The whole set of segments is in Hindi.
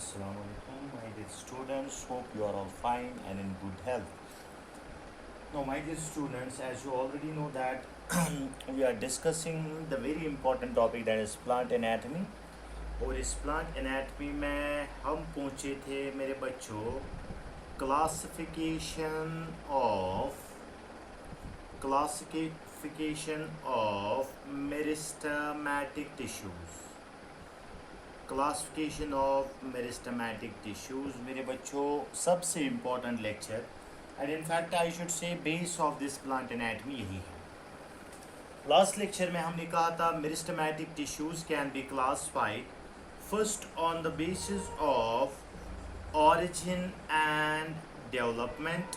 Assalamu alaikum, my dear students. Hope you are all fine and in good health. Now, my dear students, as you already know that we are discussing the very important topic that is plant anatomy. और इस प्लांट एनाटमी में हम पहुँचे थे मेरे बच्चों classification of meristematic tissues classification of meristematic tissues मेरे बच्चों सबसे important lecture and in fact I should say base of this plant anatomy यही है। लास्ट लेक्चर में हमने कहा था meristematic tissues can be classified first on the basis of origin and development.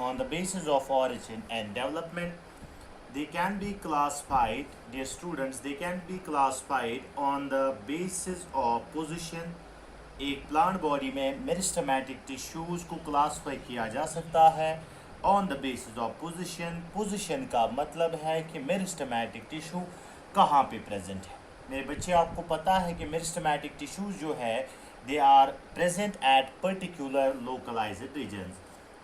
On the basis of origin and development, they can be classified, dear students, they can be classified on the basis of position. एक प्लांट बॉडी में मेरिस्टेमेटिक टिश्यूज़ को क्लासीफाई किया जा सकता है on the basis of position. Position का मतलब है कि मेरिस्टेमेटिक टिश्यू कहाँ पे प्रेजेंट है। मेरे बच्चे, आपको पता है कि मेरिस्टेमेटिक टिश्यूज़ जो है they are present at particular localised regions.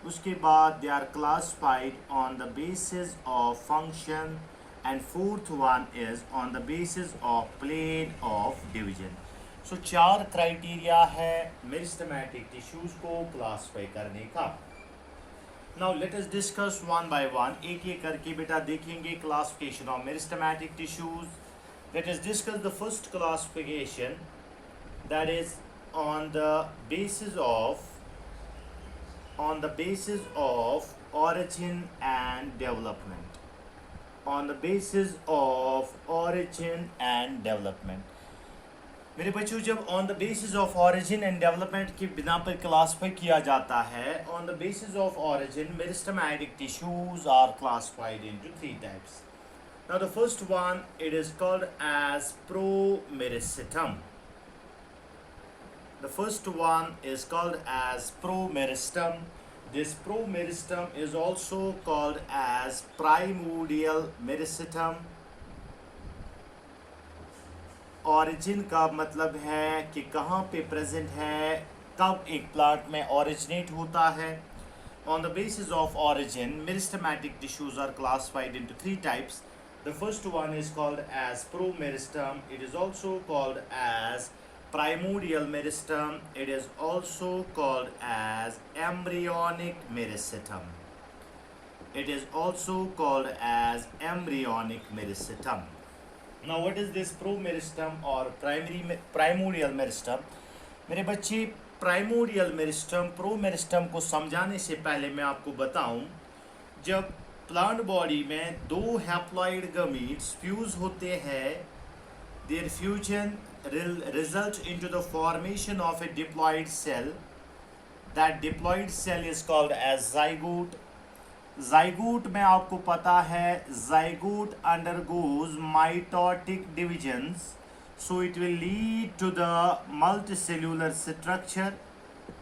उसके बाद they are classified on the basis of function and fourth one is on the basis of plane of division. So 4 criteria है मेरिस्टेमेटिक टिश्यूज़ को क्लासिफाई करने का। Now let us discuss one by one, एक एक करके बेटा देखेंगे classification of meristematic tissues. Let us discuss the first classification, that is on the basis of origin and development. On the basis of origin and development. मेरे बच्चों, जब on the basis of origin and development की बिना पर क्लासिफाई किया जाता है, on the basis of origin meristematic tissues are classified into 3 types. Now the first one, it is called as promeristem. The first one is called as promeristem. This promeristem is also called as primordial meristem. Origin का मतलब है कि कहाँ पे प्रेजेंट है, कब एक प्लांट में ओरिजिनेट होता है. On the basis of origin, meristematic tissues are classified into 3 types. The first one is called as promeristem. It is also called as primordial meristem. It is also called as embryonic meristem. It is also called as embryonic meristem. Now what is this promeristem or primordial meristem? मेरे बच्चे, प्राइमोडियल मेरिस्टम, प्रोमेरिस्टम को समझाने से पहले मैं आपको बताऊं, जब प्लांट बॉडी में 2 हैप्लॉइड गमीट्स फ्यूज होते हैं, their fusion result into the formation of a diploid cell. That diploid cell is called as zygote. Zygote में आपको पता है zygote undergoes mitotic divisions, so it will lead to the multicellular structure.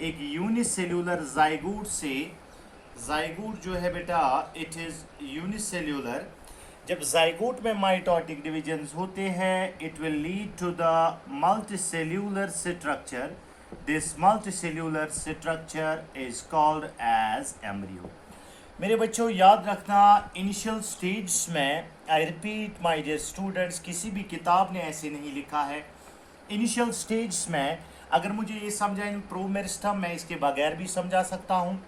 एक यूनिसेल्यूलर जाइगोट से, जाइगोट जो है बेटा इट इज यूनिसेल्यूलर. जब जाइगोट में माइटोटिक डिविजन्स होते हैं, it will lead to the multicellular structure. This multicellular structure is called as embryo. मेरे बच्चों, याद रखना, इनिशियल स्टेज में, I repeat my dear students, किसी भी किताब ने ऐसे नहीं लिखा है. इनिशियल स्टेज में अगर मुझे ये समझा इन प्रोमेरिस्टम, मैं इसके बगैर भी समझा सकता हूँ.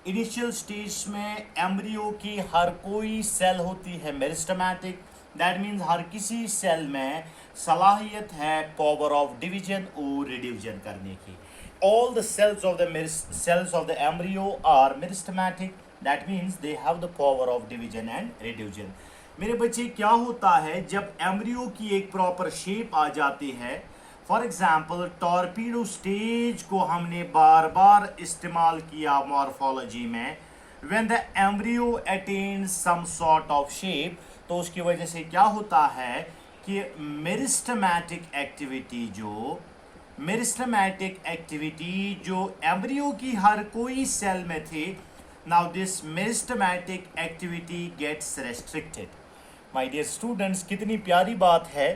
इनिशियल स्टेज में एम्ब्रियो की हर कोई सेल होती है मेरिस्टेमेटिक. दैट मीन्स हर किसी सेल में सलाहियत है पावर ऑफ डिवीजन और रिडिवीजन करने की. All the cells of the embryo are meristematic. That means they have the power of division and redivision. मेरे बच्चे, क्या होता है जब एम्ब्रियो की एक प्रॉपर शेप आ जाती है, फॉर एग्जाम्पल टॉर्पीडो स्टेज को हमने बार बार इस्तेमाल किया मॉर्फोलॉजी में. When the embryo attains some sort of shape, तो उसकी वजह से क्या होता है कि मेरिस्टेमेटिक एक्टिविटी जो एम्ब्रियो की हर कोई सेल में थे, now this meristematic activity gets restricted. My dear students, कितनी प्यारी बात है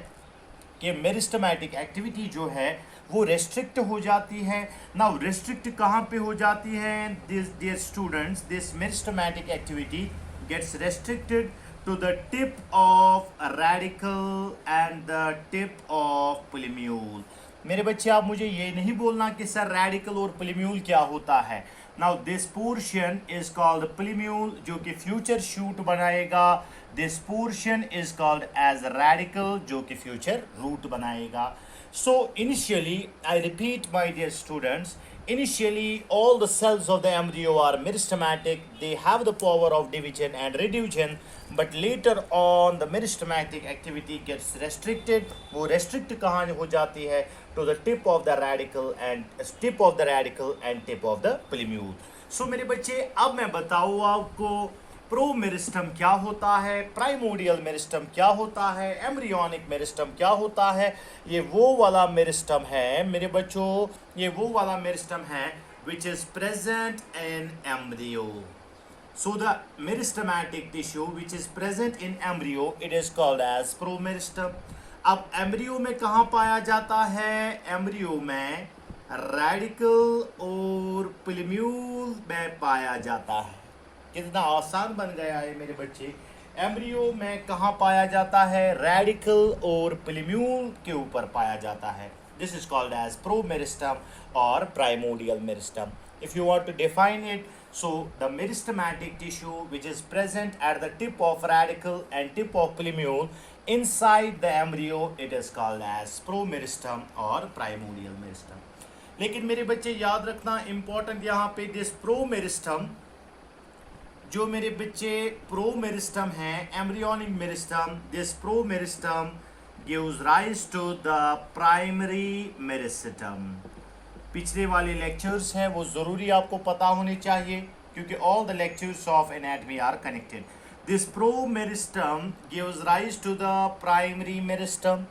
कि मेरिस्टेमेटिक एक्टिविटी जो है वो रेस्ट्रिक्ट हो जाती है। नाउ रेस्ट्रिक्ट कहाँ पे हो जाती है? Dear students, this meristematic activity gets restricted to the tip of a radical and the tip of polyamule। मेरे बच्चे, आप मुझे ये नहीं बोलना कि सर रेडिकल और पोलीम्यूल क्या होता है। Now this portion is called plumule, जो कि फ्यूचर शूट बनाएगा। This portion is called as radicle, जो कि फ्यूचर रूट बनाएगा। So initially, I repeat my dear students, initially all the cells of the embryo are meristematic. They have the power of division and reduction, but later on the meristematic activity gets restricted. वो restrict कहाँ हो जाती है? To the tip of the radical and tip of the polyamule. So मेरे बच्चे, अब मैं बताऊँ आपको प्रोमेरिस्टम क्या होता है, प्राइमोडियल मेरिस्टम क्या होता है, एम्ब्रियोनिक मेरिस्टम क्या होता है। ये वो वाला मेरिस्टम है मेरे बच्चों, ये वो वाला मेरिस्टम है which is present in embryo. So the meristematic tissue which is present in embryo, it is called as promeristem. अब एम्ब्रियो में कहाँ पाया जाता है? एम्ब्रियो में रेडिकल और पोलीम्यूल में पाया जाता है। कितना आसान बन गया है मेरे बच्चे। एम्ब्रियो में कहाँ पाया जाता है? रेडिकल और पोलीम्यूल के ऊपर पाया जाता है। This is called as promeristem और primordial meristem. If you want to define it, so the meristematic tissue which is present at the tip of radicle and tip of plumule inside the embryo, it is called as promeristem और प्राइमोडियल मेरिस्टम। लेकिन मेरे बच्चे याद रखना इंपॉर्टेंट यहाँ पे, दिस प्रोमेरिस्टम, जो मेरे बच्चे प्रोमेरिस्टम है, embryonic meristem, this promeristem gives rise to the primary meristem. पिछले वाले लेक्चर्स हैं वो ज़रूरी आपको पता होने चाहिए, क्योंकि all the lectures of anatomy are connected. This promeristem gives rise to the primary meristem.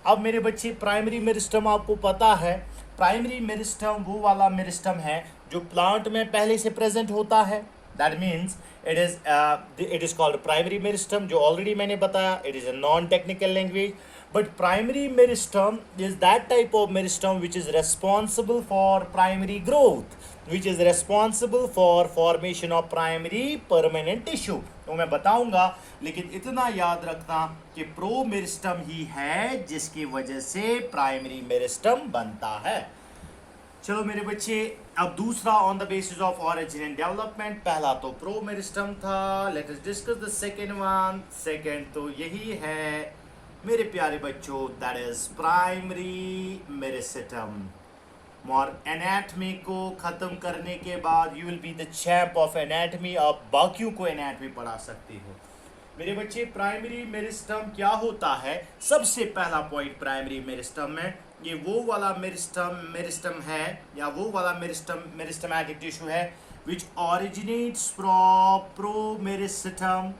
अब मेरे बच्चे, प्राइमरी मेरिस्टम आपको पता है, प्राइमरी मेरिस्टम वो वाला मेरिस्टम है जो प्लांट में पहले से प्रेजेंट होता है। That means it is called primary meristem, जो already मैंने बताया, it is a non-technical language, but primary meristem is that type of meristem which is responsible for primary growth, which is responsible for formation of primary permanent tissue। तो मैं बताऊंगा, लेकिन इतना याद रखना कि प्रो मेरिस्टम ही है जिसकी वजह से प्राइमरी मेरिस्टम बनता है। चलो मेरे बच्चे, अब दूसरा on the basis of origin and development. पहला तो प्रो मेरिस्टम था, late us discuss the second one. Second तो यही है मेरे प्यारे बच्चों, दैट इज प्राइमरी मेरिस्टम। और एनाटॉमी को ख़त्म करने के बाद you will be the champ of anatomy, आप बाकियों को एनाटॉमी पढ़ा सकते हो। मेरे बच्चे, प्राइमरी मेरिस्टम क्या होता है? सबसे पहला पॉइंट प्राइमरी मेरिस्टम में, ये वो वाला मेरिस्टम है, या वो वाला मेरिस्टमैटिक टिश्यू है which originates from promeristem,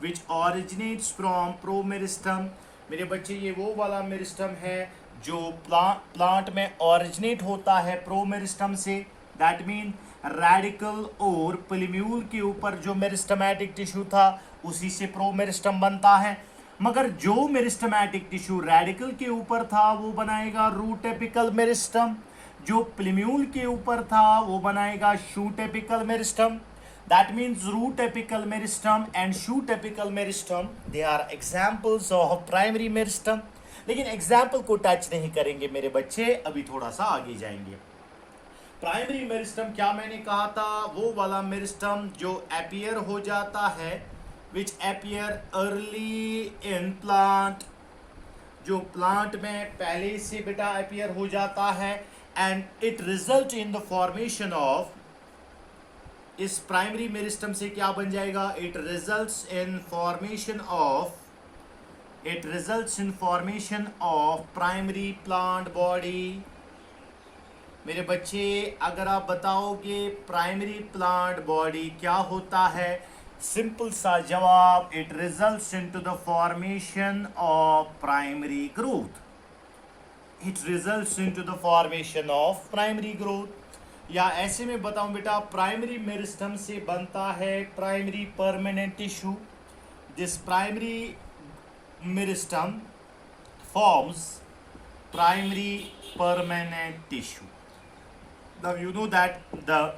which originates from promeristem. मेरे बच्चे, ये वो वाला मेरिस्टम है जो प्लांट में ऑरिजिनेट होता है प्रोमेरिस्टम से। दैट मीन रेडिकल और पोलीम्यूल के ऊपर जो मेरिस्टमैटिक टिश्यू था उसी से प्रोमेरिस्टम बनता है। मगर जो मेरिस्टमैटिक टिश्यू रेडिकल के ऊपर था वो बनाएगा रूट एपिकल मेरिस्टम, जो पोलीम्यूल के ऊपर था वो बनाएगा shoot apical meristem. That means root apical meristem and shoot apical meristem, they are examples of primary meristem. लेकिन एग्जाम्पल को टच नहीं करेंगे मेरे बच्चे, अभी थोड़ा सा आगे जाएंगे। प्राइमरी मेरिस्टम क्या मैंने कहा था? वो वाला मेरिस्टम जो अपीयर हो जाता है, which appear early in plant, जो प्लांट में पहले से बेटा अपीयर हो जाता है, and it result in the formation of, इस प्राइमरी मेरिस्टम से क्या बन जाएगा? It results in formation of primary plant body। मेरे बच्चे, अगर आप बताओगे प्राइमरी प्लांट बॉडी क्या होता है, सिंपल सा जवाब, it results into the formation of primary growth. It results into the formation of primary growth. या ऐसे में बताऊं बेटा, प्राइमरी मेरिस्टम से बनता है primary permanent tissue. This primary meristem forms primary permanent tissue. Now you know that the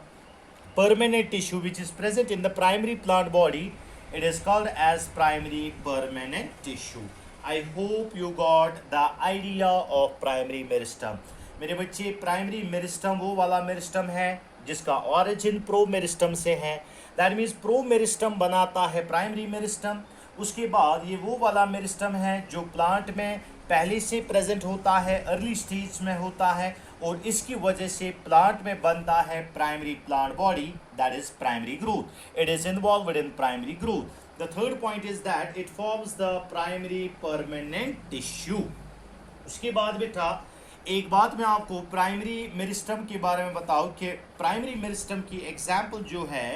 permanent tissue which is present in the primary plant body, it is called as primary permanent tissue. I hope you got the idea of primary meristem. मेरे बच्चे, प्राइमरी मेरिस्टम वो वाला मेरिस्टम है जिसका ऑरिजिन प्रो मेरिस्टम से है. दैट मीन्स प्रो मेरिस्टम बनाता है प्राइमरी मेरिस्टम. उसके बाद ये वो वाला मेरिस्टम है जो प्लांट में पहले से प्रेजेंट होता है, अर्ली स्टेज में होता है, और इसकी वजह से प्लांट में बनता है primary plant body, that is primary growth. It is involved in primary growth. The third point is that it forms the primary permanent tissue. उसके बाद बेटा एक बात मैं आपको प्राइमरी मेरिस्टम के बारे में बताऊं कि प्राइमरी मेरिस्टम की एग्जाम्पल जो है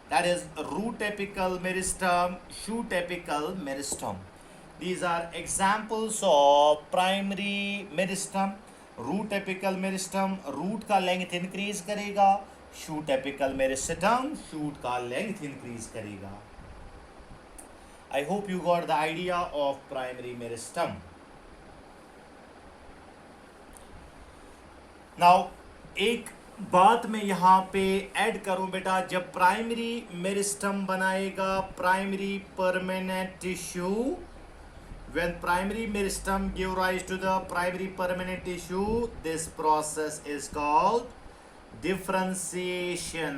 that is root apical meristem, shoot apical meristem. These are examples of primary meristem. Root apical meristem, root का length increase करेगा. Shoot apical meristem, shoot का length increase करेगा. I hope you got the idea of primary meristem. Now एक बात मैं यहाँ पे ऐड करूँ बेटा, जब प्राइमरी मेरिस्टम बनाएगा primary permanent tissue, when primary meristem give rise to the primary permanent tissue, this process is called differentiation.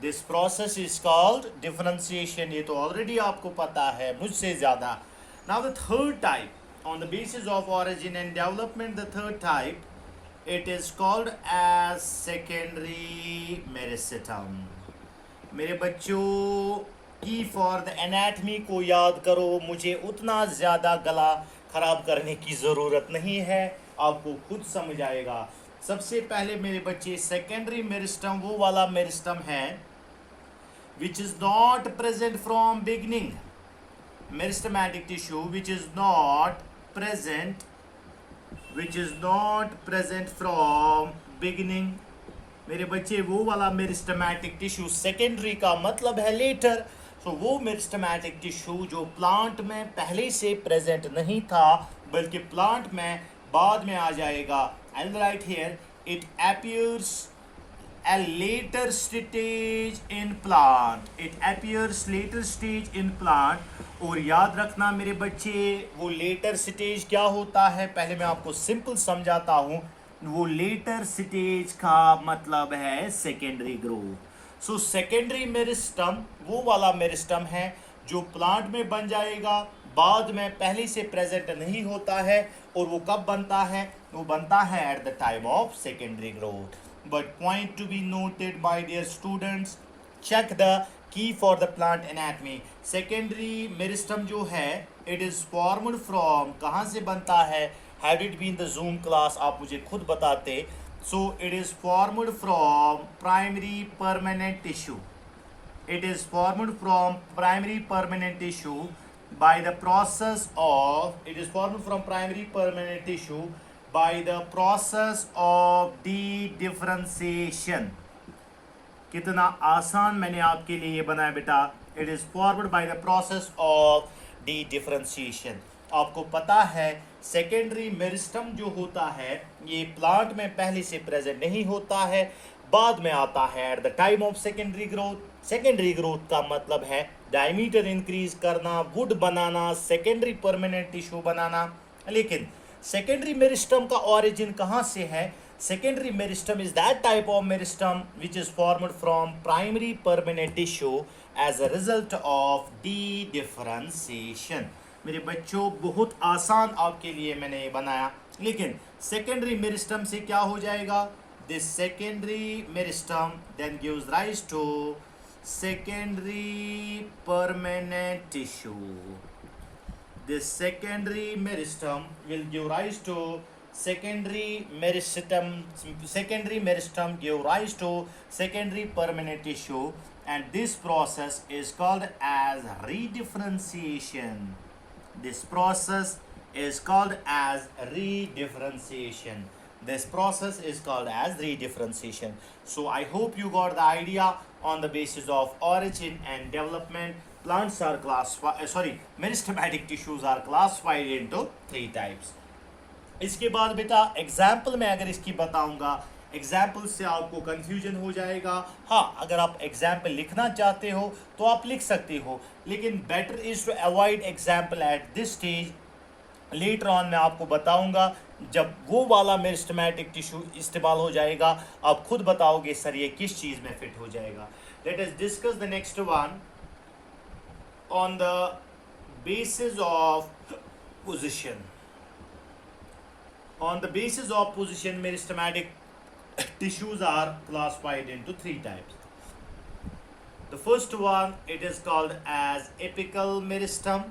This process is called differentiation. ये तो already आपको पता है मुझसे ज़्यादा. Now the third type, on the basis of origin and development, the third type, it is called as secondary meristem. मेरे बच्चों की फॉर द एनाटमी को याद करो, मुझे उतना ज़्यादा गला ख़राब करने की ज़रूरत नहीं है, आपको खुद समझ आएगा. सबसे पहले मेरे बच्चे, सेकेंडरी मेरिस्टम वो वाला मेरिस्टम है which is not present from beginning. Meristematic tissue which is not present from beginning. मेरे बच्चे वो वाला मेरिस्टमैटिक टिश्यू, सेकेंडरी का मतलब है लेटर. तो वो मेरिस्टमैटिक टिश्यू जो प्लांट में पहले से प्रेजेंट नहीं था बल्कि प्लांट में बाद में आ जाएगा. I will write here it appears a later stage in plant. It appears later stage in plant. और याद रखना मेरे बच्चे, वो लेटर स्टेज क्या होता है पहले मैं आपको सिंपल समझाता हूँ. वो लेटर स्टेज का मतलब है secondary growth. So secondary meristem वो वाला मेरिस्टम है जो प्लांट में बन जाएगा, बाद में पहले से प्रेजेंट नहीं होता है. और वो कब बनता है? वो बनता है at the time of secondary growth. But point to be noted by dear students, check the key for the plant anatomy. Secondary meristem जो है इट इज फॉर्मड फ्रॉम, कहाँ से बनता है? Had it been the zoom class आप मुझे खुद बताते. So it is formed from primary permanent tissue. It is formed from primary permanent tissue by the process of, it is formed from primary permanent tissue by the process of de-differentiation. कितना आसान मैंने आपके लिए ये बनाया बेटा. It is formed by the process of de-differentiation. आपको पता है सेकेंडरी मेरिस्टम जो होता है ये प्लांट में पहले से प्रेजेंट नहीं होता है, बाद में आता है at the time of secondary growth. Secondary growth का मतलब है डायमीटर इंक्रीज करना, वुड बनाना, सेकेंडरी परमानेंट टिश्यू बनाना. लेकिन सेकेंडरी मेरिस्टम का ओरिजिन कहाँ से है? Secondary meristem is that type of meristem which is formed from primary permanent tissue as a result of dedifferentiation. मेरे बच्चों बहुत आसान आपके लिए मैंने ये बनाया. लेकिन सेकेंडरी मेरिस्टम से क्या हो जाएगा? This secondary meristem then gives rise to secondary permanent tissue. This secondary meristem will give rise to secondary meristem give rise to secondary permanent tissue, and this process is called as redifferentiation. This process is called as redifferentiation. This process is called as redifferentiation. So I hope you got the idea. On the basis of origin and development, plants are meristematic tissues are classified into three types. इसके बाद बेटा एग्जाम्पल में अगर इसकी बताऊंगा, एग्जाम्पल से आपको कंफ्यूजन हो जाएगा। हाँ, अगर आप एग्जाम्पल लिखना चाहते हो तो आप लिख सकते हो, लेकिन better is to avoid example at this stage. Later on मैं आपको बताऊंगा, जब वो वाला मेरिस्टेमेटिक टिश्यू इस्तेमाल हो जाएगा आप खुद बताओगे सर ये किस चीज़ में फिट हो जाएगा। Late us discuss the next one on the basis of position. On the basis of position, meristematic tissues are classified into three types. The first one, it is called as apical meristem.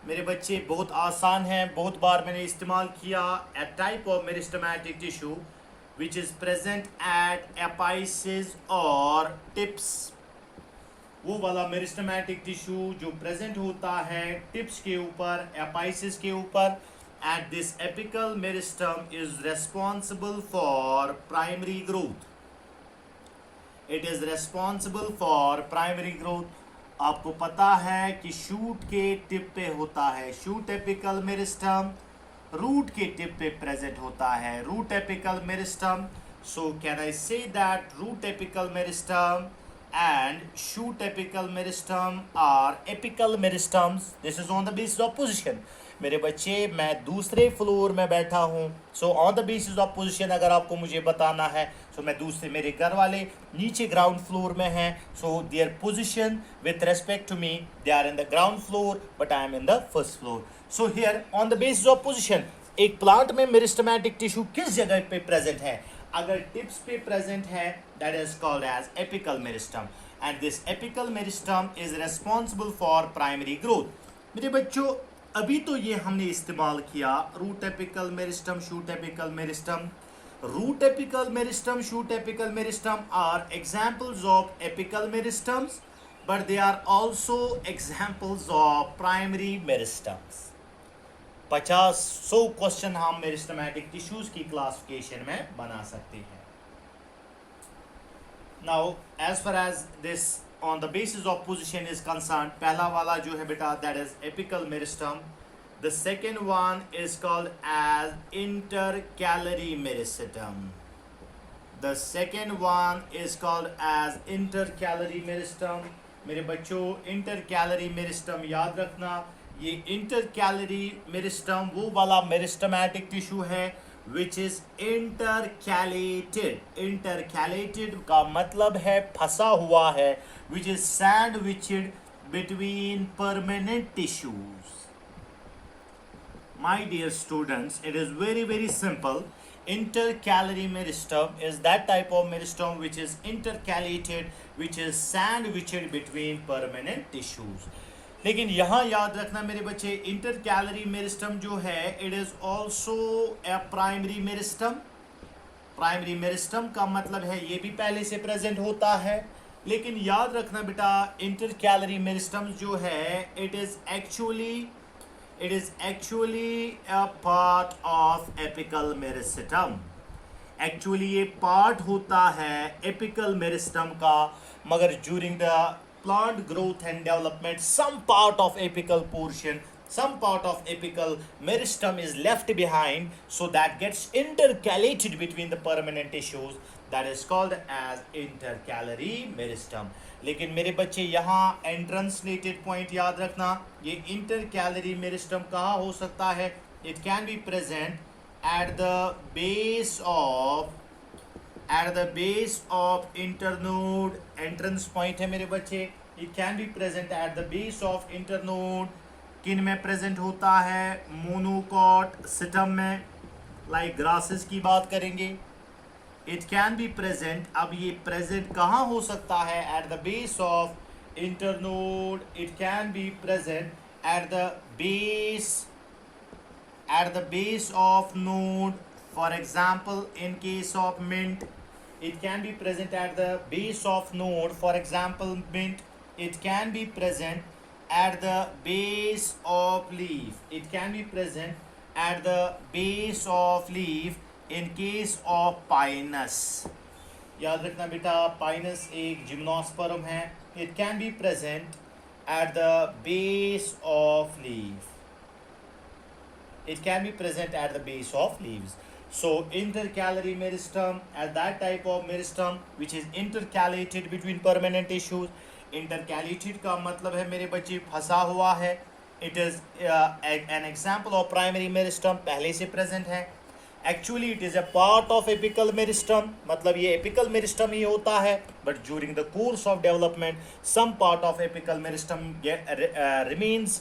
मेरे बच्चे बहुत आसान है, बहुत बार मैंने इस्तेमाल किया। A type of meristematic tissue which is present at apices or tips. वो वाला मेरिस्टेमेटिक टिश्यू जो प्रेजेंट होता है टिप्स के ऊपर, एपाइसिस के ऊपर, and this apical meristem is responsible for primary growth. It is responsible for primary growth. आपको पता है कि शूट के टिप पे होता है शूट एपिकल मेरिस्टम, रूट के टिप पे प्रेजेंट होता है root apical meristem. So can I say that root apical meristem and shoot apical meristem are apical meristems? This is on the basis of position. मेरे बच्चे मैं दूसरे फ्लोर में बैठा हूँ, so on the basis of position अगर आपको मुझे बताना है, सो मैं दूसरे, मेरे घर वाले नीचे ग्राउंड फ्लोर में हैं, so their position with respect to me they are in the ground floor but I am in the first floor. So here on the basis of position एक प्लांट में मेरिस्टेमेटिक टिश्यू किस जगह पे प्रेजेंट है? अगर टिप्स पे प्रेजेंट है that is called as apical meristem, and this apical meristem is responsible for primary growth. मेरे बच्चों अभी तो ये हमने इस्तेमाल किया root apical meristem, shoot apical meristem. Root apical meristem, shoot apical meristem are examples of apical meristems, but they are also examples of primary meristems. 50-100 question हम मेरिस्टेमेटिक टिश्यूज की क्लासिफिकेशन में बना सकते हैं. Now as far as this on the basis of position is concerned, पहला वाला जो है बेटा that is apical meristem. The second one is called as intercalary meristem. The second one is called as intercalary meristem. मेरे बच्चों intercalary meristem याद रखना, ये intercalary meristem वो वाला मेरिस्टेमेटिक टिश्यू है which is intercalated. Intercalated का मतलब है फंसा हुआ है, which is sandwiched between permanent tissues. My dear students, it is very simple. Intercalary meristem is that type of meristem which is intercalated, which is sandwiched between permanent tissues. लेकिन यहाँ याद रखना मेरे बच्चे, इंटरकैलरी मेरिस्टम जो है it is also a primary meristem. Primary meristem का मतलब है ये भी पहले से प्रेजेंट होता है, लेकिन याद रखना बेटा इंटरकैलरी मेरिस्टम जो है it is actually a part of apical meristem. Actually ये पार्ट होता है एपिकल मेरिस्टम का, मगर during the plant growth and development some part of apical portion, some part of apical meristem is left behind, so that gets intercalated between the permanent tissues, that is called as intercalary meristem. लेकिन मेरे बच्चे यहाँ untranslated point याद रखना, ये intercalary meristem कहाँ हो सकता है? It can be present at the base of internode. Entrance point है मेरे बच्चे. It can be present at the base of internode. किन में प्रेजेंट होता है? मोनोकॉट सिस्टम में, लाइक ग्रासेस की बात करेंगे. इट कैन बी प्रेजेंट, अब ये प्रेजेंट कहाँ हो सकता है? At the base of internode. It can be present at the base of node. For example in case of mint, it can be present at the base of node, for example mint. It can be present at the base of leaf. It can be present at the base of leaf in case of pinus. याद रखना बेटा pinus एक जिम्नोस्पर्म है. It can be present at the base of leaf. It can be present at the base of leaves. So intercalary meristem, as that type of meristem which is intercalated between permanent tissues. Intercalated का मतलब है मेरे बच्चे फंसा हुआ है. It is an example of primary meristem, पहले से present है. Actually it is a part of apical meristem, मतलब ये apical meristem ही होता है, but during the course of development some part of apical meristem remains,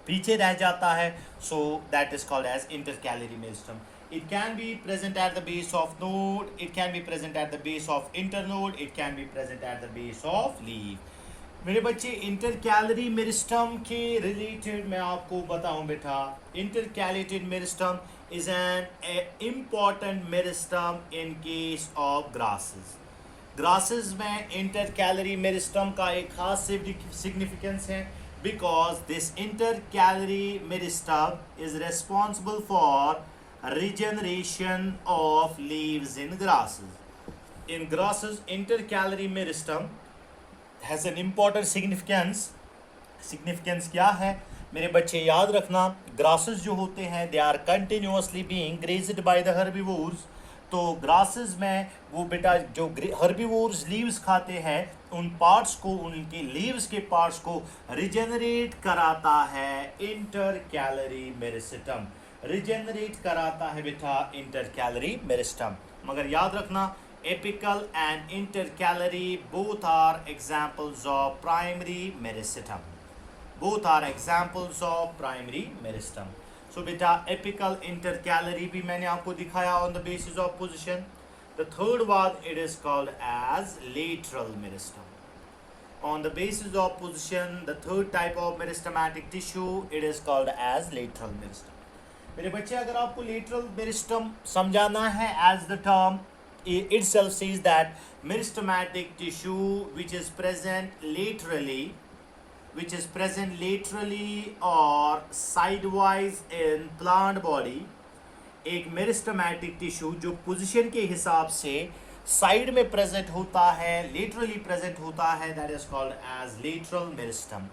पीछे रह जाता है. So that is called as intercalary meristem. It can be present at the base of node, it can be present at the base of internode, it can be present at the base of leaf. मेरे बच्चे इंटरकैलरी मेरिस्टम के रिलेटेड मैं आपको बताऊं बेटा. Intercalated meristem is an important meristem in case of grasses. Grasses में इंटरकैलरी मेरिस्टम का एक खास सिग्निफिकेंस है, because this intercalary meristem is responsible for regeneration of leaves in grasses. In grasses, intercalary meristem has an important significance. Significance क्या है मेरे बच्चे याद रखना. grasses जो होते हैं they are continuously being grazed by the herbivores. तो grasses में वो बेटा जो herbivores leaves खाते हैं उन parts को, उनके leaves के parts को regenerate कराता है intercalary meristem. रिजेनरेट कराता है बेटा इंटरकैलरी मेरिस्टम. मगर याद रखना apical and intercalary both are examples of primary meristem. Both are examples of primary meristem. So बेटा एपिकल इंटरकैलरी भी मैंने आपको दिखाया on the basis of position. The third one it is called as lateral meristem. On the basis of position, the third type of meristematic tissue, it is called as lateral meristem. मेरे बच्चे अगर आपको लेटरल मेरिस्टम समझाना है, as the term itself says that meristematic tissue which is present laterally or sidewise in plant body. एक मेरिस्टमैटिक टिश्यू जो पोजीशन के हिसाब से साइड में प्रेजेंट होता है, लेटरली प्रेजेंट होता है, that is called as lateral meristem.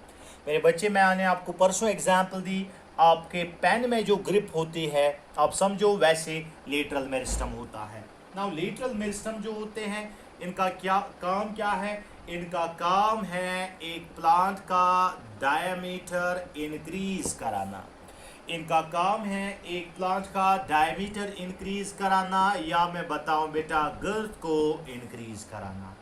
मेरे बच्चे मैंने आपको परसों एग्जांपल दी, आपके पेन में जो ग्रिप होती है आप समझो वैसे लेटरल मेरिस्टम होता है. नाउ लेटरल मेरिस्टम जो होते हैं इनका क्या काम क्या है? इनका काम है एक प्लांट का डायमीटर इंक्रीज कराना. इनका काम है एक प्लांट का डायमीटर इंक्रीज कराना, या मैं बताऊं बेटा गर्थ को इंक्रीज कराना.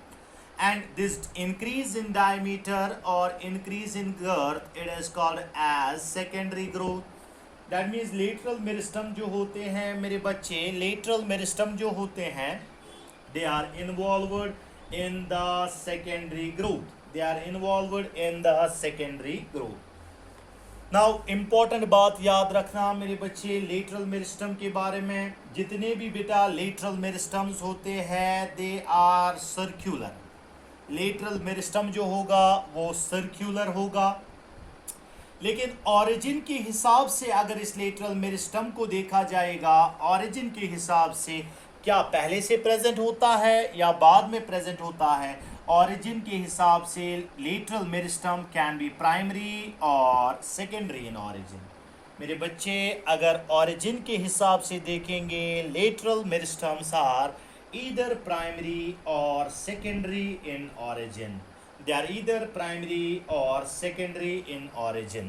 And this increase in diameter or increase in girth, it is called as secondary growth. That means lateral meristem जो होते हैं मेरे बच्चे, lateral meristem जो होते हैं they are involved in the secondary growth. They are involved in the secondary growth. Now important बात याद रखना मेरे बच्चे lateral meristem के बारे में. जितने भी बेटा lateral meristems होते हैं they are circular. Lateral meristem जो होगा वो सर्क्यूलर होगा, लेकिन ऑरिजिन के हिसाब से अगर इस लेटरल मेरिस्टम को देखा जाएगा, ऑरिजिन के हिसाब से क्या पहले से प्रेजेंट होता है या बाद में प्रेजेंट होता है. ऑरिजिन के हिसाब से lateral meristem can be primary और सेकेंडरी इन ऑरिजिन. मेरे बच्चे अगर ऑरिजिन के हिसाब से देखेंगे lateral meristems are either primary or secondary in origin. They are either primary or secondary in origin.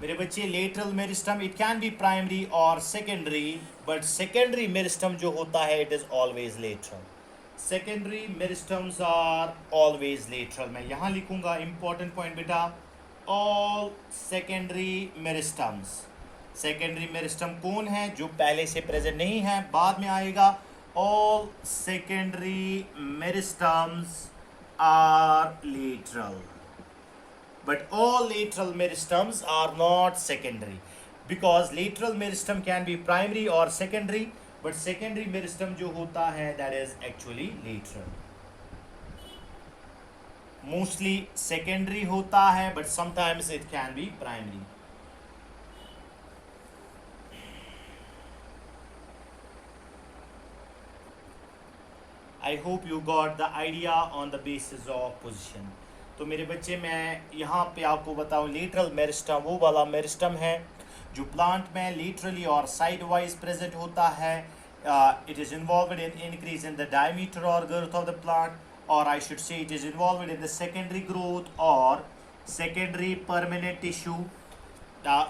मेरे बच्चे lateral meristem it can be primary or secondary, but secondary meristem जो होता है it is always lateral. Secondary meristems are always lateral. मैं यहाँ लिखूँगा important point बेटा, all secondary meristems. Secondary meristem कौन है? जो पहले से present नहीं है, बाद में आएगा. All secondary meristems are lateral, but all lateral meristems are not secondary, because lateral meristem can be primary or secondary, but secondary meristem जो होता है that is actually lateral. Mostly secondary होता है, but sometimes it can be primary. I hope you got the idea on the basis of position. तो मेरे बच्चे मैं यहाँ पे आपको बताऊँ लेटरल मेरिस्टम वो वाला मेरिस्टम है जो प्लांट में लेटरली और साइड वाइज प्रेजेंट होता है, it is involved in increase in the diameter or girth of the plant, or I should say it is involved in the secondary growth or secondary permanent tissue.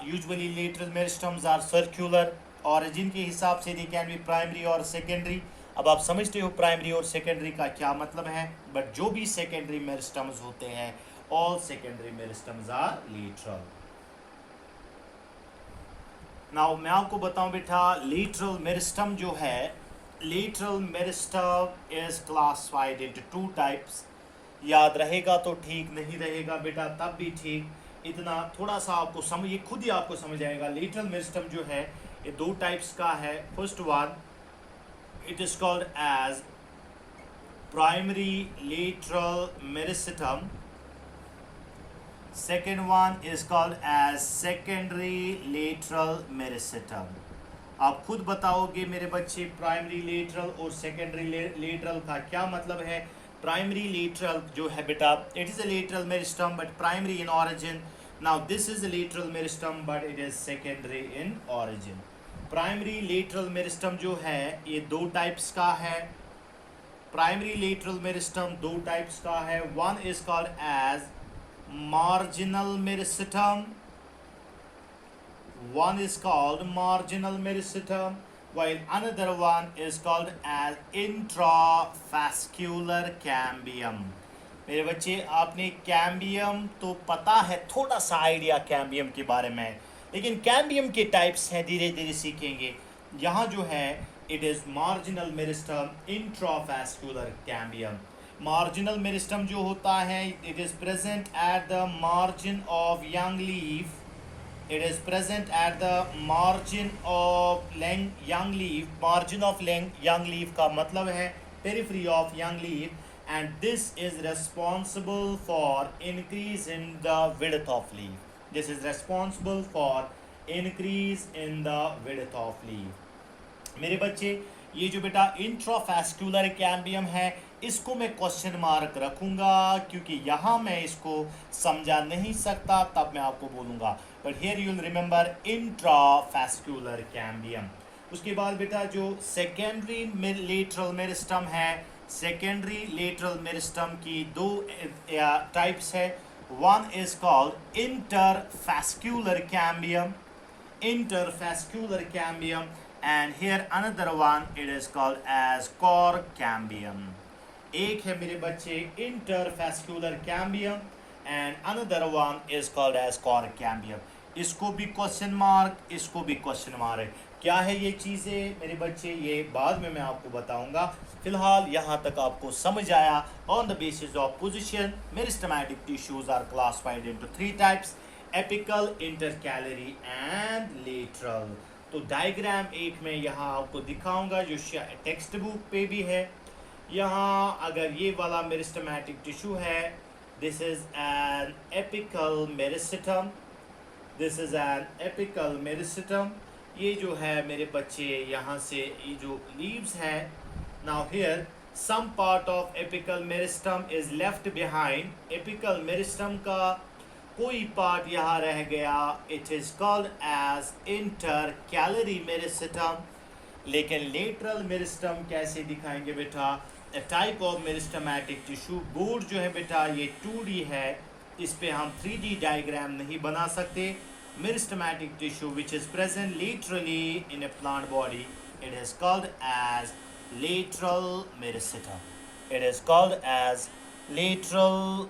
Usually lateral meristems are circular. Origin के हिसाब से they can be primary or secondary. अब आप समझते हो प्राइमरी और सेकेंडरी का क्या मतलब है, बट जो भी सेकेंडरी मेरिस्टम्स होते हैं, all secondary meristems are lateral. Now मैं आपको बताऊं बेटा, लेटरल मेरिस्टम जो है, lateral meristem is classified into two types. याद रहेगा तो ठीक, नहीं रहेगा बेटा तब भी ठीक. इतना थोड़ा सा आपको समझ, ये खुद ही आपको समझ आएगा. लेटरल मेरिस्टम जो है ये दो टाइप्स का है. First one, it is called as primary lateral meristem. Second one is called as secondary lateral meristem. आप खुद बताओगे मेरे बच्चे प्राइमरी लेटरल और सेकेंडरी लेटरल का क्या मतलब है. प्राइमरी लेटरल जो है बेटा, it is a lateral meristem but primary in origin. Now this is a lateral meristem but it is secondary in origin. Primary lateral meristem जो है ये दो टाइप्स का है. प्राइमरी लेटरल मेरिस्टम दो टाइप्स का है. One is called as marginal meristem. One is called marginal meristem, while another one is called as intravascular cambium. मेरे बच्चे आपने कैम्बियम तो पता है, थोड़ा सा आइडिया कैम्बियम के बारे में, लेकिन कैम्बियम के टाइप्स हैं धीरे धीरे सीखेंगे. यहाँ जो है it is marginal meristem, intravascular cambium. Marginal meristem जो होता है, it is present at the margin of young leaf. It is present at the margin of young leaf. Margin of young leaf का मतलब है periphery of young leaf, and this is responsible for increase in the width of leaf. This is responsible for increase in the width of leaf. मेरे बच्चे ये जो बेटा इंट्रावैस्कुलर कैम्बियम है, इसको मैं क्वेश्चन मार्क रखूंगा क्योंकि यहाँ मैं इसको समझा नहीं सकता, तब मैं आपको बोलूँगा. But here you will remember intravascular cambium. उसके बाद बेटा जो सेकेंडरी लेटरल मेरिस्टम है, सेकेंडरी लेटरल मेरिस्टम की दो टाइप्स है. One is called intervascular cambium. Intervascular cambium. And here another one, it is called as core cambium. एक है मेरे बच्चे intervascular cambium and another one is called as core cambium. इसको भी क्वेश्चन मार्क, इसको भी क्वेश्चन मार्क है. क्या है ये चीज़ें मेरे बच्चे, ये बाद में मैं आपको बताऊंगा. फिलहाल यहाँ तक आपको समझ आया. On the basis of position, meristematic tissues are classified into three types: apical, intercalary and lateral. तो डायग्राम एक मैं यहाँ आपको दिखाऊंगा जो टेक्स्ट बुक पे भी है. यहाँ अगर ये वाला मेरिस्टेमेटिक टिश्यू है, this is an apical meristem. This is an apical meristem. ये जो है मेरे बच्चे यहाँ से ये जो लीव्स है. Now here some part of apical meristem is left behind. Apical meristem का कोई पार्ट यहाँ रह गया. It is called as intercalary meristem. लेकिन लेटरल मेरिस्टम कैसे दिखाएंगे बेटा? A type of meristematic tissue. Board जो है बेटा ये 2D है, इस पे हम 3D डायग्राम नहीं बना सकते. Meristematic tissue which is present laterally in a plant body, it is called as lateral meristem. It is called as lateral